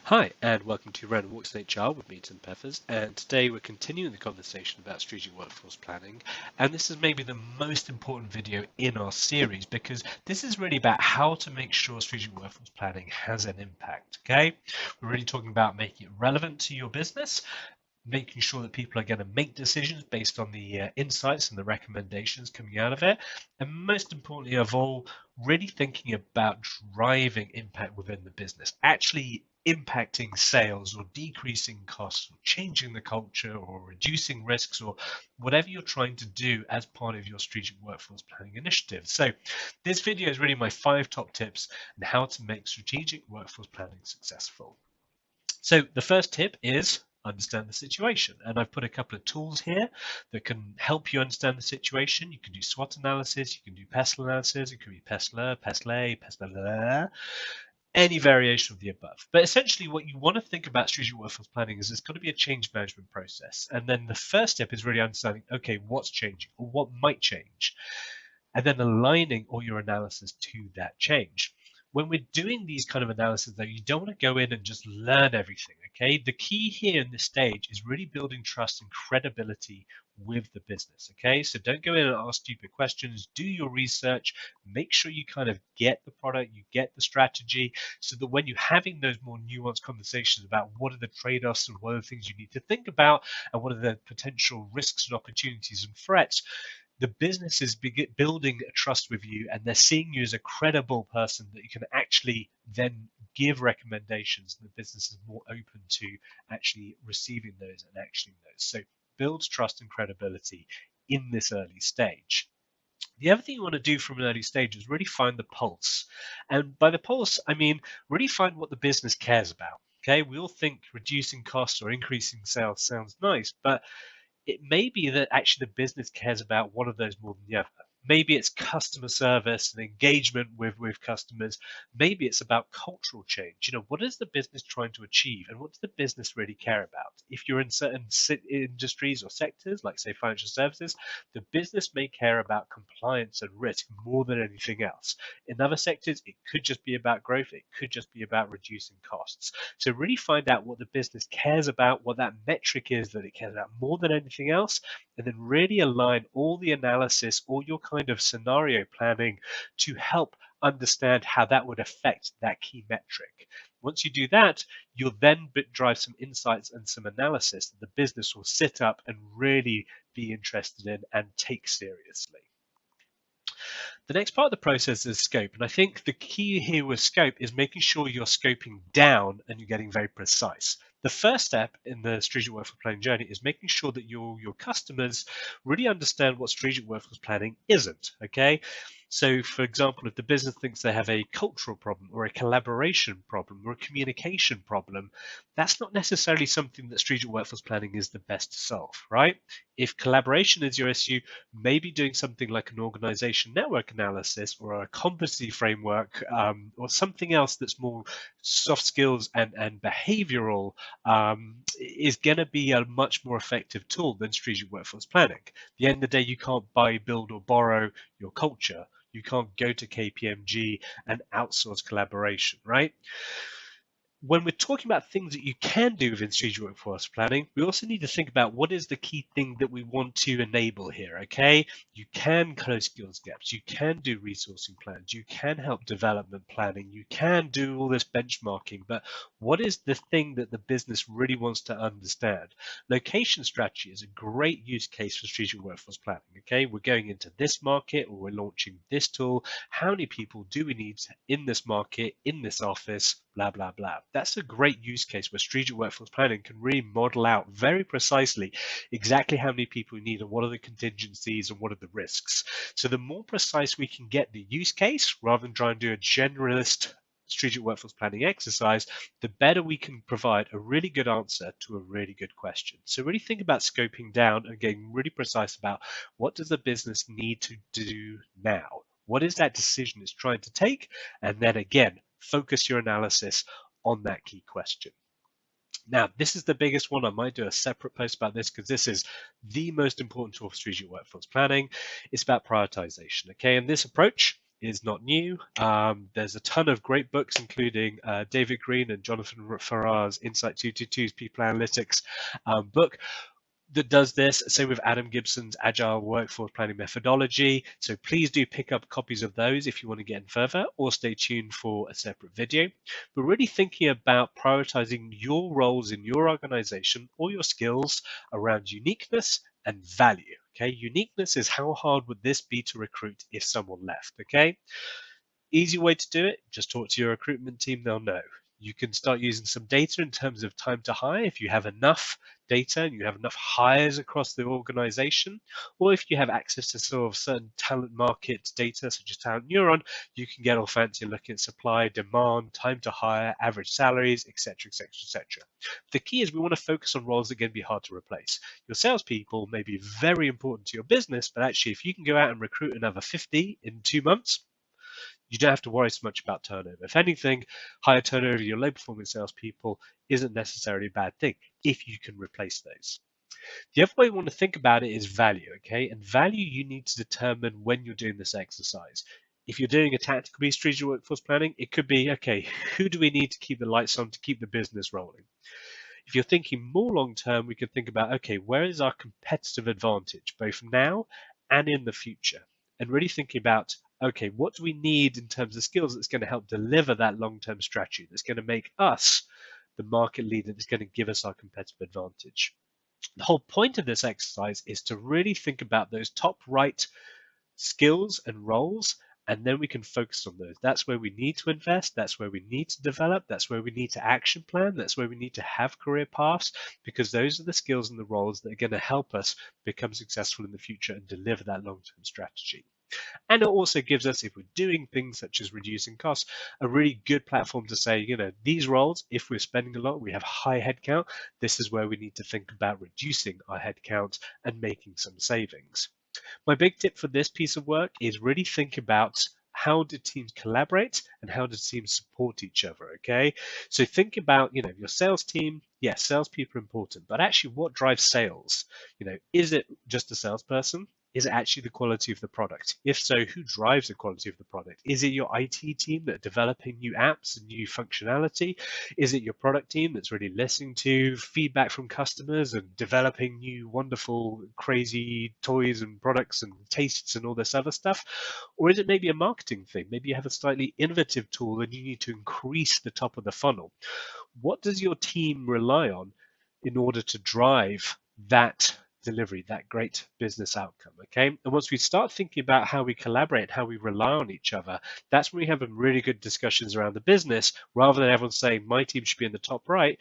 Hi, and welcome to Random Walks in HR with me, Tim Peppers. And today we're continuing the conversation about strategic workforce planning. And this is maybe the most important video in our series because this is really about how to make sure strategic workforce planning has an impact. Okay, we're really talking about making it relevant to your business, making sure that people are going to make decisions based on the insights and the recommendations coming out of it. And most importantly of all, really thinking about driving impact within the business, actually impacting sales or decreasing costs or changing the culture or reducing risks or whatever you're trying to do as part of your strategic workforce planning initiative. So this video is really my 5 top tips on how to make strategic workforce planning successful. So the first tip is understand the situation. And I've put a couple of tools here that can help you understand the situation. You can do SWOT analysis, you can do PESTLE analysis, it could be PESTLE, PESTLE, any variation of the above. But essentially what you want to think about strategic workforce planning is it's got to be a change management process. And then the first step is really understanding, okay, what's changing or what might change? And then aligning all your analysis to that change. When we're doing these kind of analysis, though, you don't want to go in and just learn everything, okay? The key here in this stage is really building trust and credibility with the business, okay? So don't go in and ask stupid questions. Do your research. Make sure you kind of get the product, you get the strategy, so that when you're having those more nuanced conversations about what are the trade-offs and what are the things you need to think about and what are the potential risks and opportunities and threats, the business is building a trust with you and they're seeing you as a credible person that you can actually then give recommendations, and the business is more open to actually receiving those and actioning those. So builds trust and credibility in this early stage. The other thing you want to do from an early stage is really find the pulse. And by the pulse, I mean really find what the business cares about. Okay, we all think reducing costs or increasing sales sounds nice, but it may be that actually the business cares about one of those more than the other. Maybe it's customer service and engagement with customers. Maybe it's about cultural change. You know, what is the business trying to achieve and what does the business really care about? If you're in certain industries or sectors, like say financial services, the business may care about compliance and risk more than anything else. In other sectors, it could just be about growth. It could just be about reducing costs. So really find out what the business cares about, what that metric is that it cares about more than anything else, and then really align all the analysis, all your kind of scenario planning to help understand how that would affect that key metric. Once you do that, you'll then drive some insights and some analysis that the business will sit up and really be interested in and take seriously. The next part of the process is scope. And I think the key here with scope is making sure you're scoping down and you're getting very precise. The first step in the strategic workforce planning journey is making sure that your customers really understand what strategic workforce planning isn't. Okay. So, for example, if the business thinks they have a cultural problem or a collaboration problem or a communication problem, that's not necessarily something that strategic workforce planning is the best to solve, right? If collaboration is your issue, maybe doing something like an organization network analysis or a competency framework or something else that's more soft skills and behavioral is going to be a much more effective tool than strategic workforce planning. At the end of the day, you can't buy, build, or borrow your culture. You can't go to KPMG and outsource collaboration, right? When we're talking about things that you can do within strategic workforce planning, we also need to think about what is the key thing that we want to enable here, okay? You can close skills gaps, you can do resourcing plans, you can help development planning, you can do all this benchmarking, but what is the thing that the business really wants to understand? Location strategy is a great use case for strategic workforce planning, okay? We're going into this market or we're launching this tool. How many people do we need in this market, in this office, blah, blah, blah. That's a great use case where strategic workforce planning can really model out very precisely exactly how many people we need and what are the contingencies and what are the risks. So the more precise we can get the use case, rather than try and do a generalist strategic workforce planning exercise, the better we can provide a really good answer to a really good question. So really think about scoping down and getting really precise about what does the business need to do now? What is that decision it's trying to take? And then again, focus your analysis on that key question. Now, this is the biggest one. I might do a separate post about this because this is the most important tool for strategic workforce planning. It's about prioritization, okay? And this approach is not new. There's a ton of great books, including David Green and Jonathan Farrar's Insight 222's People Analytics book that does this. Same with Adam Gibson's Agile Workforce Planning Methodology. So please do pick up copies of those if you want to get in further, or stay tuned for a separate video. But really thinking about prioritizing your roles in your organization or your skills around uniqueness and value. Okay, uniqueness is how hard would this be to recruit if someone left? Okay, easy way to do it, just talk to your recruitment team, they'll know. You can start using some data in terms of time to hire if you have enough data and you have enough hires across the organization, or if you have access to sort of certain talent market data such as Talent Neuron, you can get all fancy looking at supply, demand, time to hire, average salaries, etc., etc., etc. The key is we want to focus on roles that are going to be hard to replace. Your salespeople may be very important to your business, but actually if you can go out and recruit another 50 in 2 months, you don't have to worry so much about turnover. If anything, higher turnover of your low performing salespeople isn't necessarily a bad thing if you can replace those. The other way you want to think about it is value, okay? And value you need to determine when you're doing this exercise. If you're doing a tactical-based strategic workforce planning, it could be, okay, who do we need to keep the lights on to keep the business rolling? If you're thinking more long-term, we could think about, okay, where is our competitive advantage, both now and in the future? And really thinking about, okay, what do we need in terms of skills that's going to help deliver that long-term strategy, that's going to make us the market leader, that's going to give us our competitive advantage. The whole point of this exercise is to really think about those top right skills and roles, and then we can focus on those. That's where we need to invest. That's where we need to develop. That's where we need to action plan. That's where we need to have career paths, because those are the skills and the roles that are going to help us become successful in the future and deliver that long-term strategy. And it also gives us, if we're doing things such as reducing costs, a really good platform to say, you know, these roles, if we're spending a lot, we have high headcount, this is where we need to think about reducing our headcount and making some savings. My big tip for this piece of work is really think about how do teams collaborate and how do teams support each other, okay? So think about, you know, your sales team. Yes, salespeople are important, but actually what drives sales? You know, is it just a salesperson? Is it actually the quality of the product? If so, who drives the quality of the product? Is it your IT team that are developing new apps and new functionality? Is it your product team that's really listening to feedback from customers and developing new wonderful, crazy toys and products and tastes and all this other stuff? Or is it maybe a marketing thing? Maybe you have a slightly innovative tool and you need to increase the top of the funnel. What does your team rely on in order to drive that delivery, that great business outcome? Okay, and once we start thinking about how we collaborate, how we rely on each other, that's when we have really good discussions around the business. Rather than everyone saying my team should be in the top right,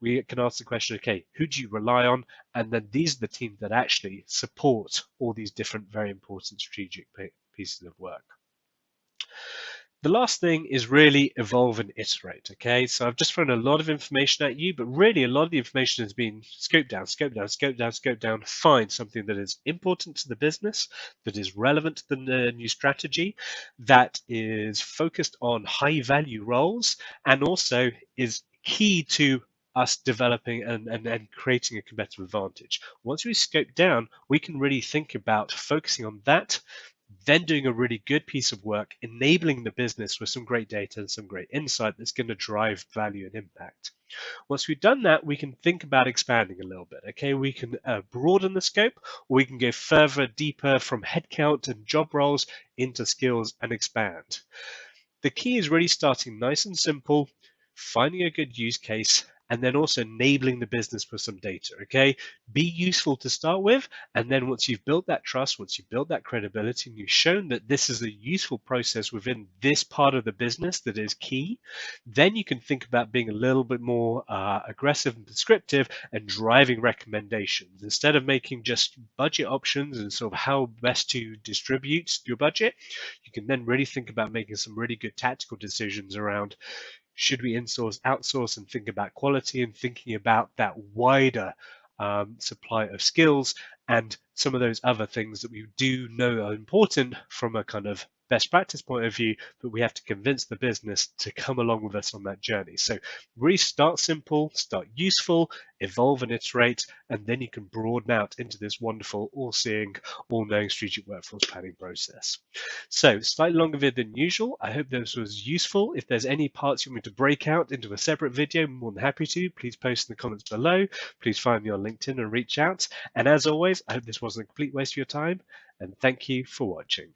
we can ask the question, okay, who do you rely on? And then these are the teams that actually support all these different very important strategic pieces of work. The last thing is really evolve and iterate, okay? So I've just thrown a lot of information at you, but really a lot of the information has been scoped down, scoped down, scoped down, scoped down. Find something that is important to the business, that is relevant to the new strategy, that is focused on high value roles, and also is key to us developing and creating a competitive advantage. Once we scope down, we can really think about focusing on that, then doing a really good piece of work, enabling the business with some great data and some great insight that's going to drive value and impact. Once we've done that, we can think about expanding a little bit. Okay, we can broaden the scope, or we can go further, deeper from headcount and job roles into skills and expand. The key is really starting nice and simple, finding a good use case, and then also enabling the business with some data, okay? Be useful to start with, and then once you've built that trust, once you've built that credibility, and you've shown that this is a useful process within this part of the business that is key, then you can think about being a little bit more aggressive and prescriptive and driving recommendations. Instead of making just budget options and sort of how best to distribute your budget, you can then really think about making some really good tactical decisions around should we insource, outsource, and think about quality and thinking about that wider supply of skills and some of those other things that we do know are important from a kind of best practice point of view, but we have to convince the business to come along with us on that journey. So really start simple, start useful, evolve and iterate, and then you can broaden out into this wonderful, all-seeing, all-knowing strategic workforce planning process. So slightly longer video than usual. I hope this was useful. If there's any parts you want me to break out into a separate video, I'm more than happy to. Please post in the comments below. Please find me on LinkedIn and reach out. And as always, I hope this wasn't a complete waste of your time, and thank you for watching.